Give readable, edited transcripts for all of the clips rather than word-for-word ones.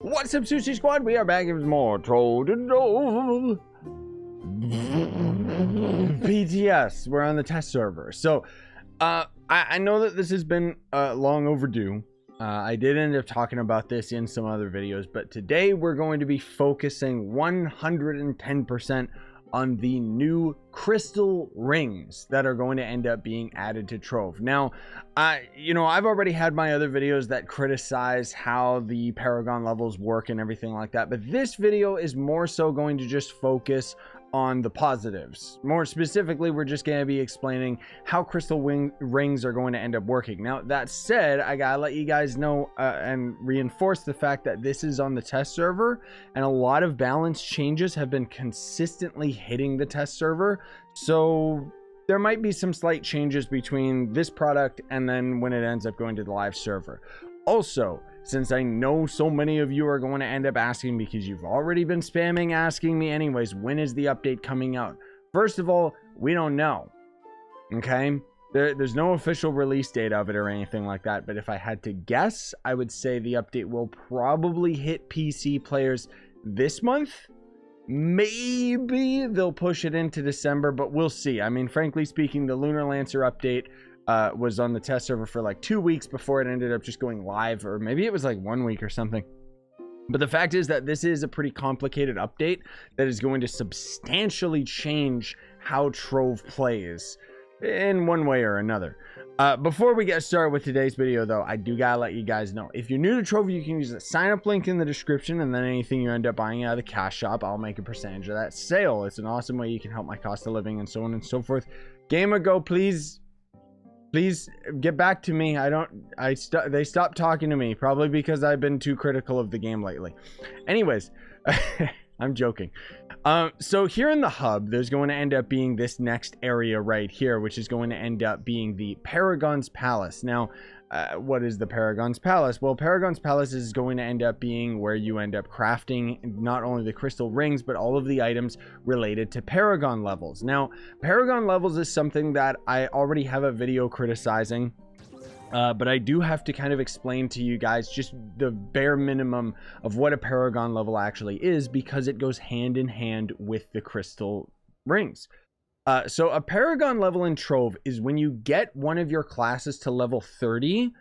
What's up, Scyushi Squad? We are back with more Trove PTS. We're on the test server. So, I know that this has been long overdue. I did end up talking about this in some other videos, but today we're going to be focusing 110% on the new crystal rings that are going to end up being added to Trove. Now, I've already had my other videos that criticize how the Paragon levels work and everything like that, but this video is more so going to just focus on the positives. More specifically, we're just going to be explaining how crystal rings are going to end up working. Now, that said, I gotta let you guys know and reinforce the fact that this is on the test server, and a lot of balance changes have been consistently hitting the test server. So there might be some slight changes between this product and then when it ends up going to the live server. Also, since I know so many of you are going to end up asking, because you've already been spamming asking me anyways, when is the update coming out? First of all, we don't know. Okay? There's no official release date of it or anything like that, but if I had to guess, I would say the update will probably hit PC players this month. Maybe they'll push it into December, but we'll see. I mean, frankly speaking, the Lunar Lancer update was on the test server for like 2 weeks before it ended up just going live, or maybe it was like 1 week or something. But the fact is that this is a pretty complicated update that is going to substantially change how Trove plays in one way or another. Before we get started with today's video, though, I do gotta let you guys know, if you're new to Trove, you can use the sign up link in the description, and then anything you end up buying out of the cash shop, I'll make a percentage of that sale. It's an awesome way you can help my cost of living and so on and so forth. Gamer, please get back to me. They stopped talking to me, probably because I've been too critical of the game lately. Anyways, I'm joking. So here in the hub, there's going to end up being this next area right here, which is going to end up being the Paragon's Palace. Now, what is the Paragon's Palace? Well, Paragon's Palace is going to end up being where you end up crafting not only the crystal rings, but all of the items related to Paragon Levels. Now, Paragon Levels is something that I already have a video criticizing. But I do have to kind of explain to you guys just the bare minimum of what a Paragon level actually is, because it goes hand in hand with the crystal rings. So a Paragon level in Trove is when you get one of your classes to level 30,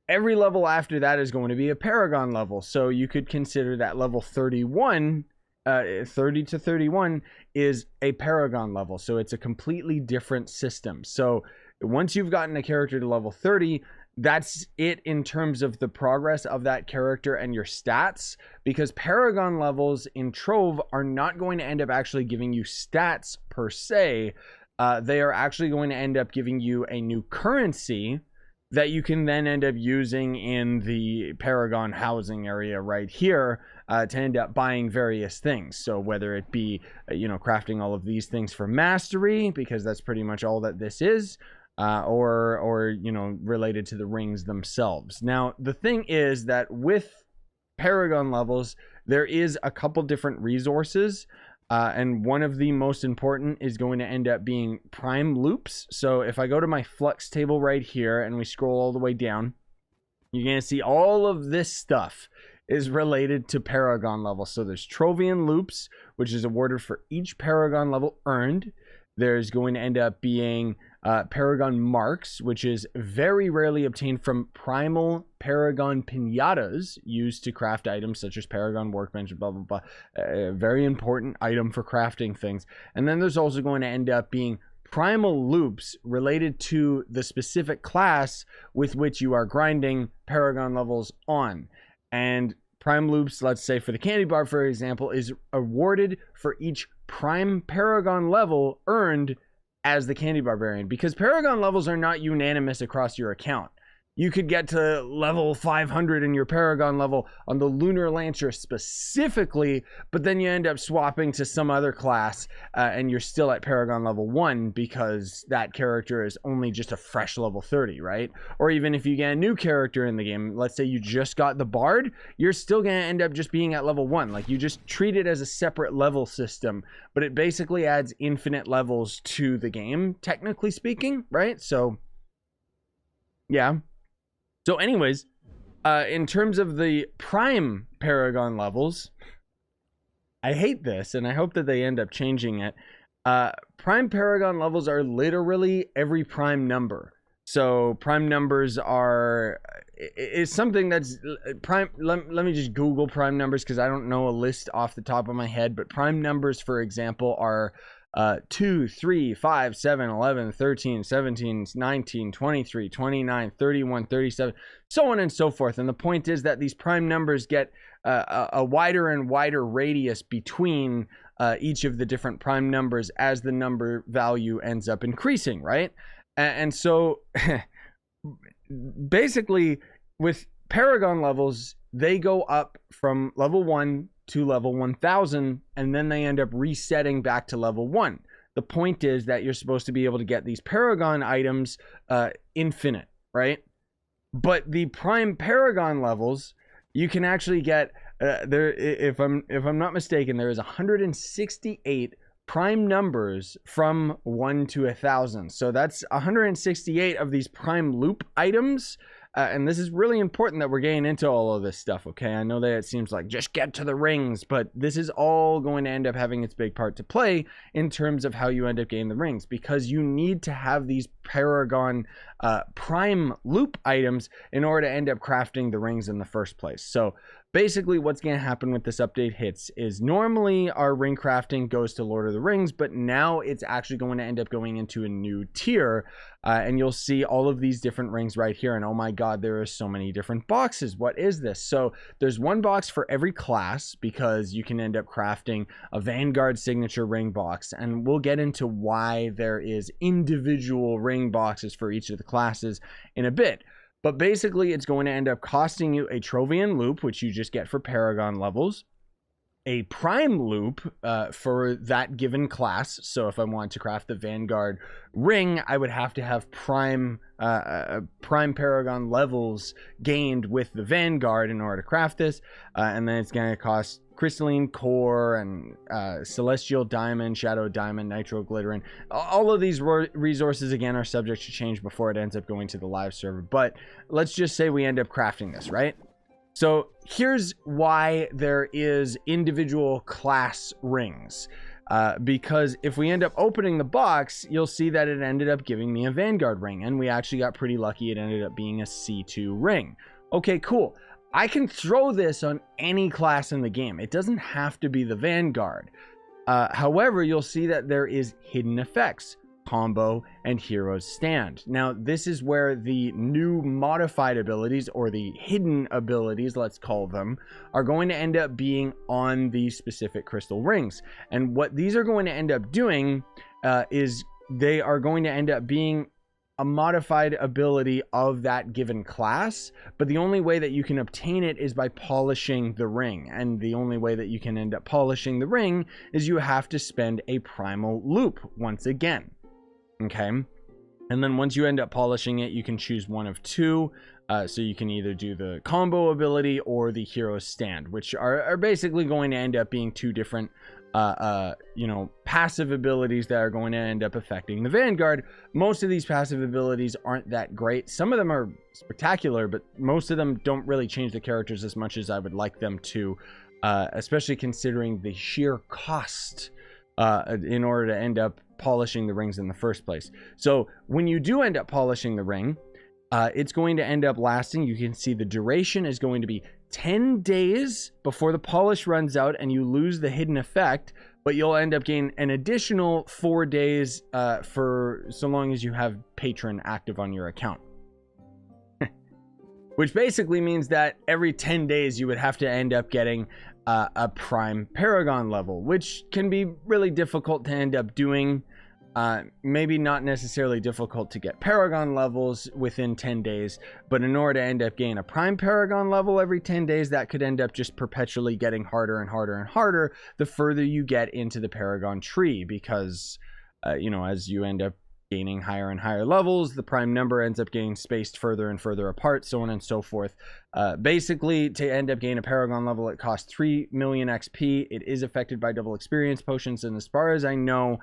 every level after that is going to be a Paragon level. So you could consider that level 31, 30 to 31 is a Paragon level. So it's a completely different system. So once you've gotten a character to level 30, that's it in terms of the progress of that character and your stats, because Paragon levels in Trove are not going to end up actually giving you stats per se. They are actually going to end up giving you a new currency that you can then end up using in the Paragon housing area right here to end up buying various things. So whether it be, crafting all of these things for mastery, because that's pretty much all that this is, or related to the rings themselves. Now, the thing is that with Paragon levels, there is a couple different resources, and one of the most important is going to end up being prime loops. So if I go to my flux table right here and we scroll all the way down, you're going to see all of this stuff is related to Paragon levels. So there's Trovian loops, which is awarded for each Paragon level earned. There's going to end up being Paragon marks, which is very rarely obtained from primal Paragon pinatas used to craft items such as Paragon workbench, blah, blah, blah. A very important item for crafting things. And then there's also going to end up being primal loops related to the specific class with which you are grinding Paragon levels on. And prime loops, let's say for the candy bar, for example, is awarded for each prime Paragon level earned as the candy barbarian, because Paragon levels are not unanimous across your account. You could get to level 500 in your Paragon level on the Lunar Lancer specifically, but then you end up swapping to some other class and you're still at Paragon level 1 because that character is only just a fresh level 30, right? Or even if you get a new character in the game, let's say you just got the Bard, you're still going to end up just being at level 1. Like, you just treat it as a separate level system, but it basically adds infinite levels to the game, technically speaking, right? So, yeah. So anyways, In terms of the prime Paragon levels, I hate this, and I hope that they end up changing it. Prime Paragon levels are literally every prime number. So prime numbers is something that's prime. Let me just Google prime numbers because I don't know a list off the top of my head. But prime numbers, for example, are 2, 3, 5, 7, 11, 13, 17, 19, 23, 29, 31, 37, so on and so forth. And the point is that these prime numbers get a wider and wider radius between each of the different prime numbers as the number value ends up increasing, right? And so basically with Paragon levels, they go up from level 1 to level 1000, and then they end up resetting back to level 1. The point is that you're supposed to be able to get these Paragon items infinite, right? But the prime Paragon levels, you can actually get there. If I'm not mistaken, there is 168 prime numbers from 1 to 1000. So that's 168 of these prime loop items. And this is really important that we're getting into all of this stuff, okay? I know that it seems like just get to the rings, but this is all going to end up having its big part to play in terms of how you end up getting the rings, because you need to have these Paragon prime loop items in order to end up crafting the rings in the first place. So basically what's going to happen with this update hits is normally our ring crafting goes to Lord of the Rings, but now it's actually going to end up going into a new tier. And you'll see all of these different rings right here. And oh my God, there are so many different boxes. What is this? So there's one box for every class, because you can end up crafting a Vanguard signature ring box. And we'll get into why there is individual ring boxes for each of the classes in a bit. But basically, it's going to end up costing you a Trovian loop, which you just get for Paragon levels, a prime loop for that given class. So if I want to craft the Vanguard ring, I would have to have prime Paragon levels gained with the Vanguard in order to craft this. And then it's going to cost crystalline core and celestial diamond, shadow diamond, nitro glittering. All of these resources again are subject to change before it ends up going to the live server. But let's just say we end up crafting this, right? So here's why there is individual class rings. Because if we end up opening the box, you'll see that it ended up giving me a Vanguard ring, and we actually got pretty lucky. It ended up being a C2 ring. Okay, cool. I can throw this on any class in the game. It doesn't have to be the Vanguard. However, you'll see that there is hidden effects, combo, and heroes stand. Now, this is where the new modified abilities, or the hidden abilities, let's call them, are going to end up being on these specific crystal rings. And what these are going to end up doing is they are going to end up being a modified ability of that given class, but the only way that you can obtain it is by polishing the ring. And the only way that you can end up polishing the ring is you have to spend a primal loop once again. Okay, and then once you end up polishing it, you can choose one of two. So you can either do the combo ability or the hero stand, which are basically going to end up being two different passive abilities that are going to end up affecting the Vanguard. Most of these passive abilities aren't that great. Some of them are spectacular, but most of them don't really change the characters as much as I would like them to, especially considering the sheer cost in order to end up polishing the rings in the first place. So when you do end up polishing the ring, it's going to end up lasting, you can see the duration is going to be 10 days before the polish runs out and you lose the hidden effect, but you'll end up getting an additional 4 days for so long as you have patron active on your account. Which basically means that every 10 days you would have to end up getting a prime Paragon level, which can be really difficult to end up doing. Maybe not necessarily difficult to get Paragon levels within 10 days, but in order to end up getting a prime Paragon level every 10 days, that could end up just perpetually getting harder and harder and harder the further you get into the Paragon tree, because, as you end up gaining higher and higher levels, the prime number ends up getting spaced further and further apart, so on and so forth. Basically, to end up gaining a Paragon level, it costs 3 million XP. It is affected by double experience potions, and as far as I know,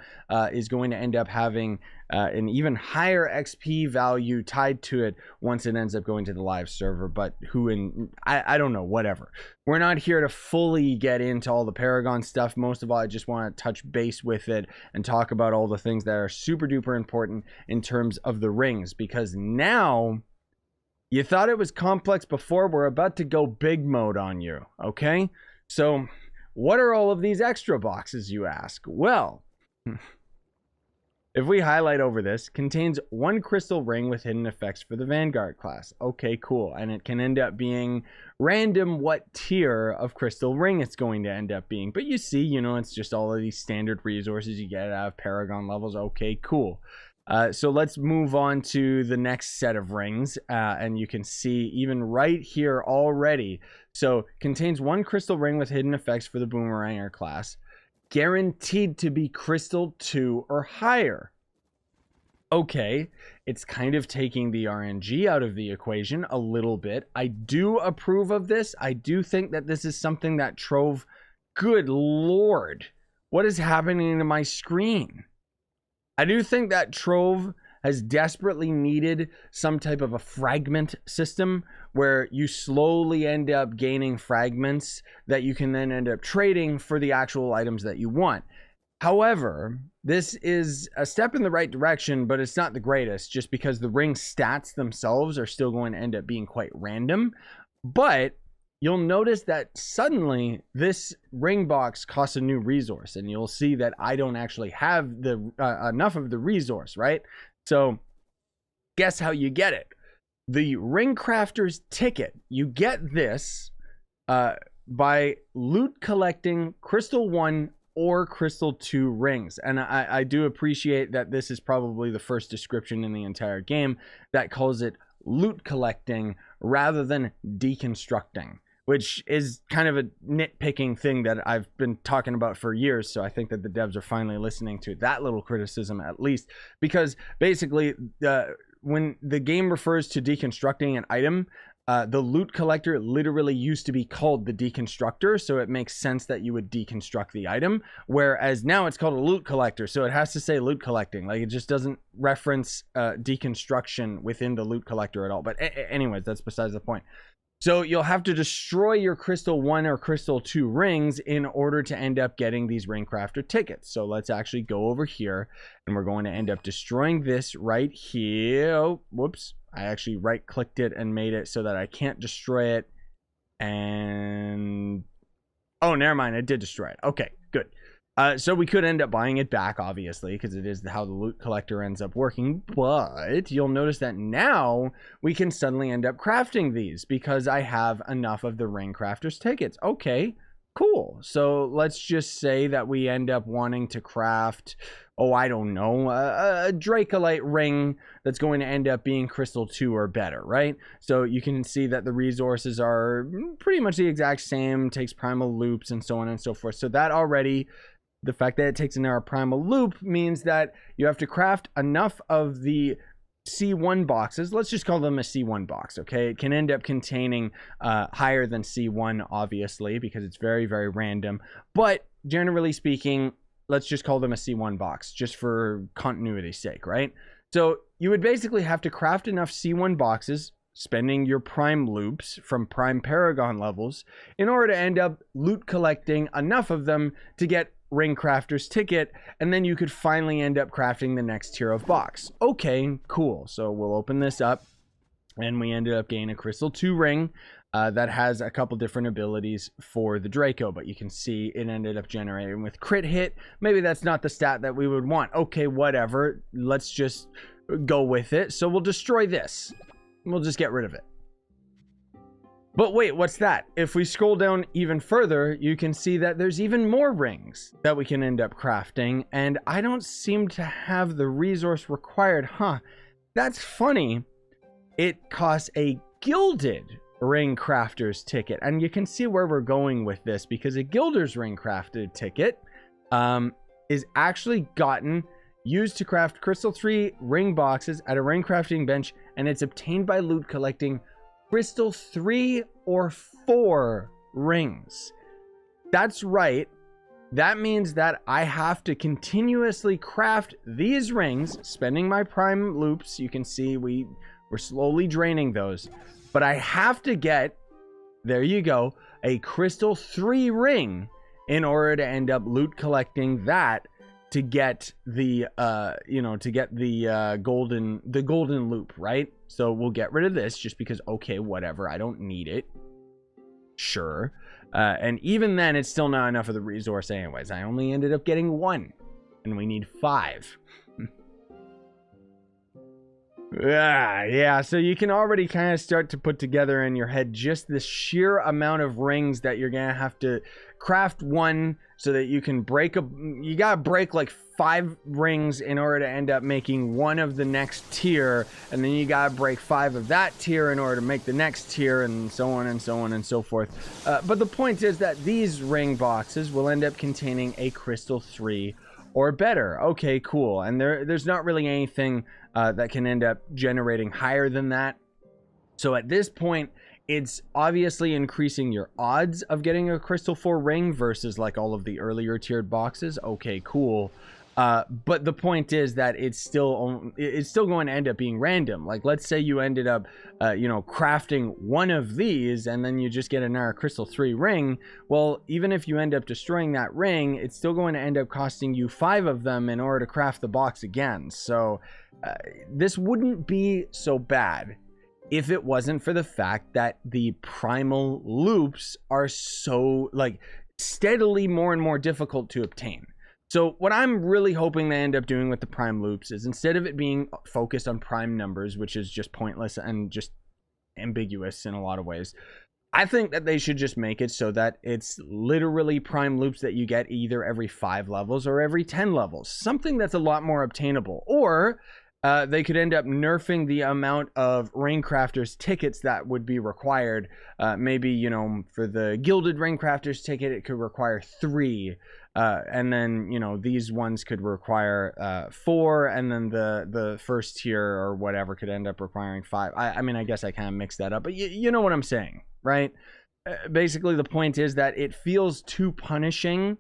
is going to end up having an even higher XP value tied to it once it ends up going to the live server. But I don't know, whatever. We're not here to fully get into all the Paragon stuff. Most of all, I just want to touch base with it and talk about all the things that are super duper important in terms of the rings, because now you thought it was complex before. We're about to go big mode on you, okay? So what are all of these extra boxes, you ask? Well, if we highlight over this, contains 1 crystal ring with hidden effects for the Vanguard class. Okay, cool. And it can end up being random what tier of crystal ring it's going to end up being. But you see, you know, it's just all of these standard resources you get out of Paragon levels. Okay, cool. So let's move on to the next set of rings, and you can see even right here already. So contains 1 crystal ring with hidden effects for the Boomeranger class, guaranteed to be crystal 2 or higher. Okay, it's kind of taking the RNG out of the equation a little bit. I do approve of this. I do think that this is something that Trove, good lord, what is happening to my screen? I do think that Trove has desperately needed some type of a fragment system where you slowly end up gaining fragments that you can then end up trading for the actual items that you want. However, this is a step in the right direction, but it's not the greatest, just because the ring stats themselves are still going to end up being quite random. But you'll notice that suddenly this ring box costs a new resource, and you'll see that I don't actually have the enough of the resource, right? So guess how you get it? The ring crafter's ticket. You get this by loot collecting crystal 1 or crystal 2 rings. And I do appreciate that this is probably the first description in the entire game that calls it loot collecting rather than deconstructing, which is kind of a nitpicking thing that I've been talking about for years. So I think that the devs are finally listening to that little criticism, at least, because basically when the game refers to deconstructing an item, the loot collector literally used to be called the deconstructor, so it makes sense that you would deconstruct the item, whereas now it's called a loot collector, so it has to say loot collecting. Like, it just doesn't reference deconstruction within the loot collector at all. But anyways, that's besides the point. So you'll have to destroy your crystal 1 or crystal 2 rings in order to end up getting these ring crafter tickets. So let's actually go over here, and we're going to end up destroying this right here. Oh, whoops. I actually right clicked it and made it so that I can't destroy it. And oh, never mind. I did destroy it. Okay, good. So we could end up buying it back, obviously, because it is how the loot collector ends up working. But you'll notice that now we can suddenly end up crafting these because I have enough of the ring crafter's tickets. Okay, cool. So let's just say that we end up wanting to craft, oh, I don't know, a Dracolite ring that's going to end up being crystal 2 or better, right? So you can see that the resources are pretty much the exact same, takes primal loops and so on and so forth. So that already, the fact that it takes an hour primal loop means that you have to craft enough of the C1 boxes. Let's just call them a C1 box, okay? It can end up containing higher than C1, obviously, because it's very, very random. But generally speaking, let's just call them a C1 box, just for continuity's sake, right? So you would basically have to craft enough C1 boxes, spending your prime loops from prime Paragon levels, in order to end up loot collecting enough of them to get ring crafter's ticket, and then you could finally end up crafting the next tier of box. Okay, cool. So we'll open this up, and we ended up gaining a crystal 2 ring that has a couple different abilities for the Draco, but you can see it ended up generating with crit hit. Maybe that's not the stat that we would want. Okay, whatever. Let's just go with it. So we'll destroy this. We'll just get rid of it. But wait, what's that? If we scroll down even further, you can see that there's even more rings that we can end up crafting, and I don't seem to have the resource required. Huh, that's funny. It costs a Gilded Ring crafter's ticket, and you can see where we're going with this, because a Gilder's Ring crafted ticket is actually used to craft crystal 3 ring boxes at a ring crafting bench, and it's obtained by loot collecting crystal 3 or 4 rings. That's right. That means that I have to continuously craft these rings, spending my prime loops. You can see we're slowly draining those. But I have to get, there you go, a crystal 3 ring in order to end up loot collecting that to get the golden loop, right? So we'll get rid of this just because, okay, whatever, I don't need it. Sure. And even then, it's still not enough of the resource anyways. I only ended up getting 1, and we need 5. Yeah, so you can already kind of start to put together in your head just the sheer amount of rings that you're gonna have to craft 1 so that you can you gotta break like 5 rings in order to end up making 1 of the next tier, and then you gotta break 5 of that tier in order to make the next tier, and so on and so on and so forth. But the point is that these ring boxes will end up containing a crystal 3 or better. Okay, cool. And there's not really anything that can end up generating higher than that. So at this point, it's obviously increasing your odds of getting a crystal 4 ring versus like all of the earlier tiered boxes. Okay, cool. But the point is that it's still going to end up being random. Like, let's say you ended up crafting 1 of these and then you just get another crystal 3 ring. Well, even if you end up destroying that ring, it's still going to end up costing you 5 of them in order to craft the box again. So this wouldn't be so bad if it wasn't for the fact that the primal loops are so like steadily more and more difficult to obtain. So what I'm really hoping they end up doing with the prime loops is, instead of it being focused on prime numbers, which is just pointless and just ambiguous in a lot of ways, I think that they should just make it so that it's literally prime loops that you get either every 5 levels or every 10 levels. Something that's a lot more obtainable. Or they could end up nerfing the amount of ring crafters tickets that would be required. Maybe, for the Gilded Ring crafters ticket, it could require 3. And then, these ones could require 4. And then the first tier or whatever could end up requiring 5. I mean, I guess I kind of mixed that up. But you know what I'm saying, right? Basically, the point is that it feels too punishing.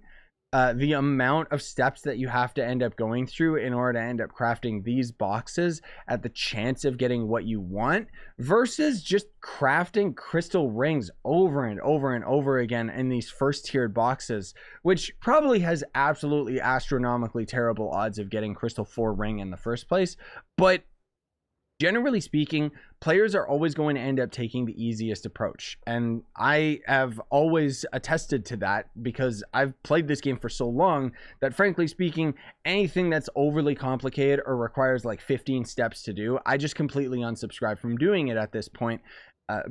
The amount of steps that you have to end up going through in order to end up crafting these boxes at the chance of getting what you want, versus just crafting crystal rings over and over and over again in these first tiered boxes, which probably has absolutely astronomically terrible odds of getting crystal 4 ring in the first place. But generally speaking, players are always going to end up taking the easiest approach. And I have always attested to that because I've played this game for so long that, frankly speaking, anything that's overly complicated or requires like 15 steps to do, I just completely unsubscribe from doing it at this point.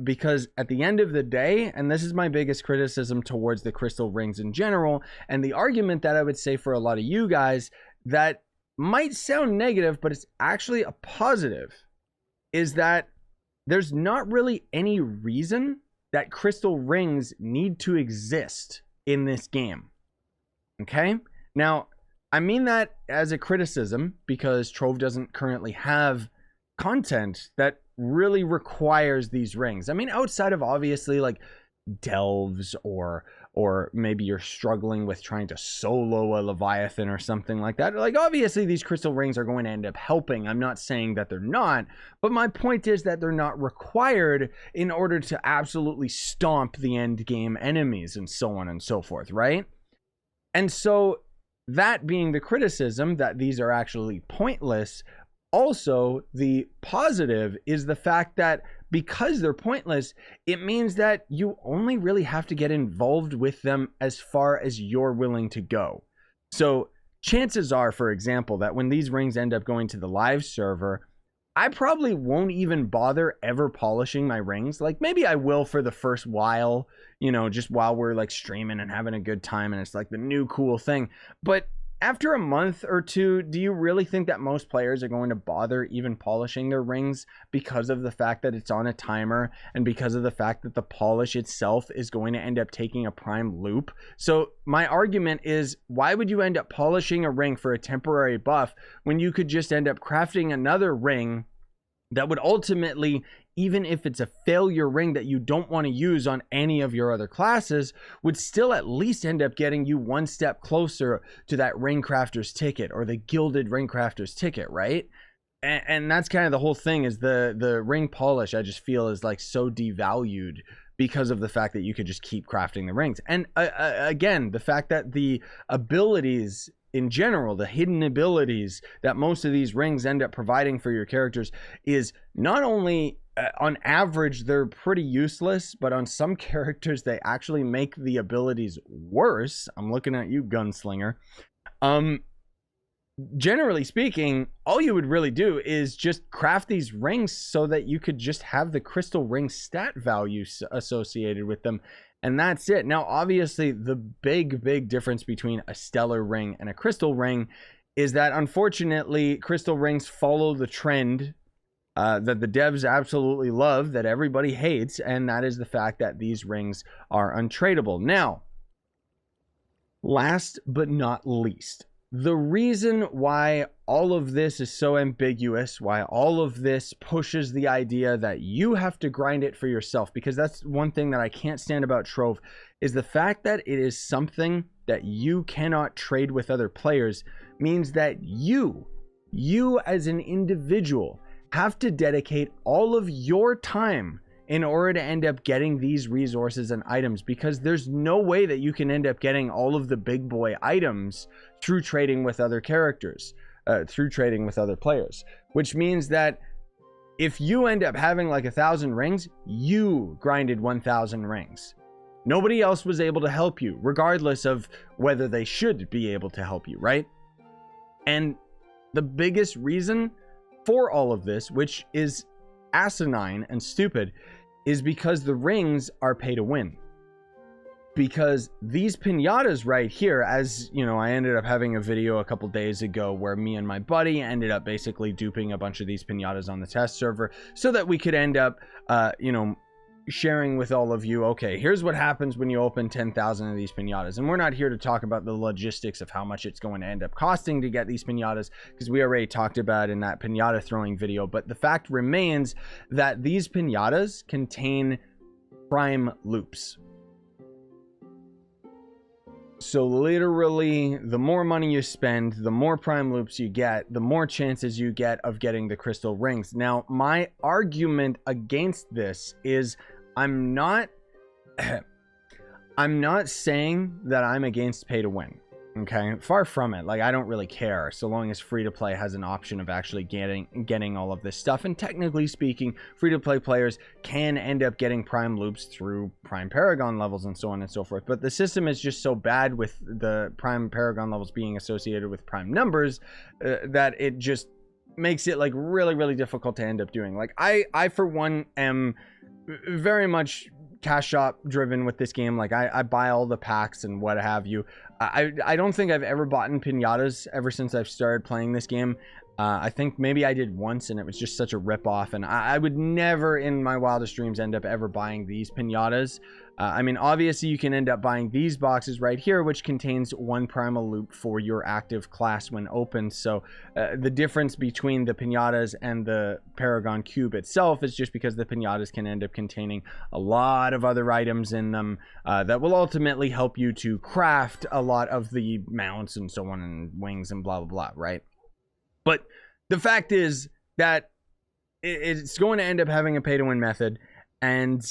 Because at the end of the day, and this is my biggest criticism towards the crystal rings in general, and the argument that I would say for a lot of you guys that might sound negative, but it's actually a positive, is that there's not really any reason that crystal rings need to exist in this game. Okay? Now, I mean that as a criticism because Trove doesn't currently have content that really requires these rings. I mean, outside of obviously like delves or maybe you're struggling with trying to solo a Leviathan or something like that. Like, obviously these crystal rings are going to end up helping. I'm not saying that they're not, but my point is that they're not required in order to absolutely stomp the end game enemies and so on and so forth, right? And so that being the criticism that these are actually pointless, also the positive is the fact that because they're pointless, it means that you only really have to get involved with them as far as you're willing to go. So chances are, for example, that when these rings end up going to the live server, I probably won't even bother ever polishing my rings. Like, maybe I will for the first while, just while we're like streaming and having a good time and it's like the new cool thing. But after a month or 2, do you really think that most players are going to bother even polishing their rings because of the fact that it's on a timer and because of the fact that the polish itself is going to end up taking a prime loop? So my argument is, why would you end up polishing a ring for a temporary buff when you could just end up crafting another ring that would ultimately, even if it's a failure ring that you don't want to use on any of your other classes, would still at least end up getting you one step closer to that ring crafter's ticket or the gilded ring crafter's ticket, right? And that's kind of the whole thing, is the ring polish, I just feel, is like so devalued because of the fact that you could just keep crafting the rings. And again, the fact that the abilities in general, the hidden abilities that most of these rings end up providing for your characters, is not only on average they're pretty useless, but on some characters they actually make the abilities worse. I'm looking at you, Gunslinger. Generally speaking, all you would really do is just craft these rings so that you could just have the crystal ring stat value associated with them, and that's it. Now, obviously, the big difference between a stellar ring and a crystal ring is that, unfortunately, crystal rings follow the trend that the devs absolutely love, that everybody hates, and that is the fact that these rings are untradeable. Now, last but not least, the reason why all of this is so ambiguous, why all of this pushes the idea that you have to grind it for yourself, because that's one thing that I can't stand about Trove, is the fact that it is something that you cannot trade with other players, means that you as an individual have to dedicate all of your time in order to end up getting these resources and items, because there's no way that you can end up getting all of the big boy items through trading with other characters, through trading with other players, which means that if you end up having like 1,000 rings, you grinded 1,000 rings. Nobody else was able to help you, regardless of whether they should be able to help you, right? And the biggest reason for all of this, which is asinine and stupid, is because the rings are pay to win. Because these pinatas right here, as you know, I ended up having a video a couple days ago where me and my buddy ended up basically duping a bunch of these pinatas on the test server so that we could end up you know, sharing with all of you, okay, here's what happens when you open 10,000 of these pinatas. And we're not here to talk about the logistics of how much it's going to end up costing to get these pinatas, because we already talked about in that pinata throwing video. But the fact remains that these pinatas contain prime loops. So literally, the more money you spend, the more prime loops you get, the more chances you get of getting the crystal rings. Now, my argument against this is I'm not saying that I'm against pay to win. Okay, far from it. Like, I don't really care so long as free to play has an option of actually getting all of this stuff. And technically speaking, free to play players can end up getting prime loops through prime Paragon levels and so on and so forth. But the system is just so bad with the prime Paragon levels being associated with prime numbers that it just makes it like really difficult to end up doing. Like, I for one am very much cash shop driven with this game. Like, I buy all the packs and what have you. I don't think I've ever bought in pinatas ever since I've started playing this game. I think maybe I did once and it was just such a rip-off, and I would never in my wildest dreams end up ever buying these pinatas. I mean, obviously you can end up buying these boxes right here, which contains one primal loop for your active class when opened. So the difference between the pinatas and the Paragon Cube itself is just because the pinatas can end up containing a lot of other items in them that will ultimately help you to craft a lot of the mounts and so on, and wings and blah, blah, blah, right? But the fact is that it's going to end up having a pay-to-win method, and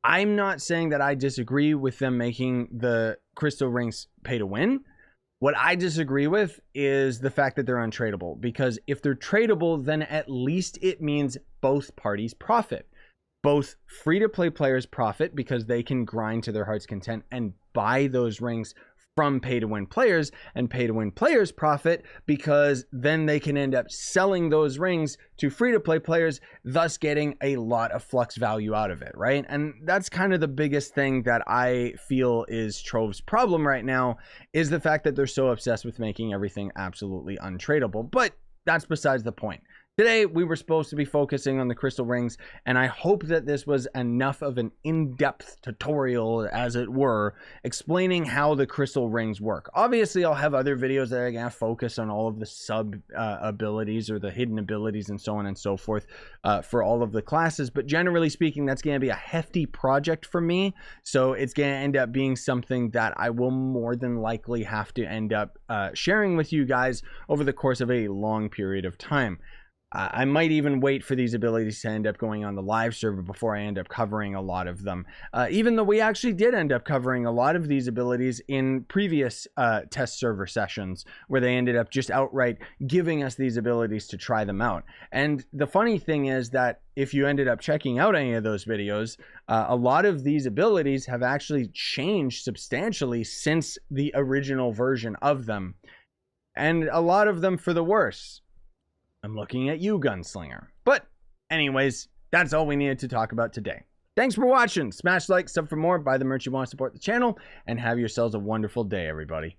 I'm not saying that I disagree with them making the crystal rings pay-to-win. What I disagree with is the fact that they're untradeable, because if they're tradable, then at least it means both parties profit. Both free-to-play players profit because they can grind to their heart's content and buy those rings from pay-to-win players, and pay-to-win players profit because then they can end up selling those rings to free-to-play players, thus getting a lot of flux value out of it, right? And that's kind of the biggest thing that I feel is Trove's problem right now, is the fact that they're so obsessed with making everything absolutely untradeable. But that's besides the point. Today, we were supposed to be focusing on the crystal rings, and I hope that this was enough of an in-depth tutorial, as it were, explaining how the crystal rings work. Obviously, I'll have other videos that are going to focus on all of the sub abilities or the hidden abilities and so on and so forth for all of the classes, but generally speaking, that's going to be a hefty project for me, so it's going to end up being something that I will more than likely have to end up sharing with you guys over the course of a long period of time. I might even wait for these abilities to end up going on the live server before I end up covering a lot of them. Even though we actually did end up covering a lot of these abilities in previous test server sessions, where they ended up just outright giving us these abilities to try them out. And the funny thing is that if you ended up checking out any of those videos, a lot of these abilities have actually changed substantially since the original version of them. And a lot of them for the worse. I'm looking at you, Gunslinger. But anyways, that's all we needed to talk about today. Thanks for watching. Smash like, sub for more, buy the merch you want to support the channel, and have yourselves a wonderful day, everybody.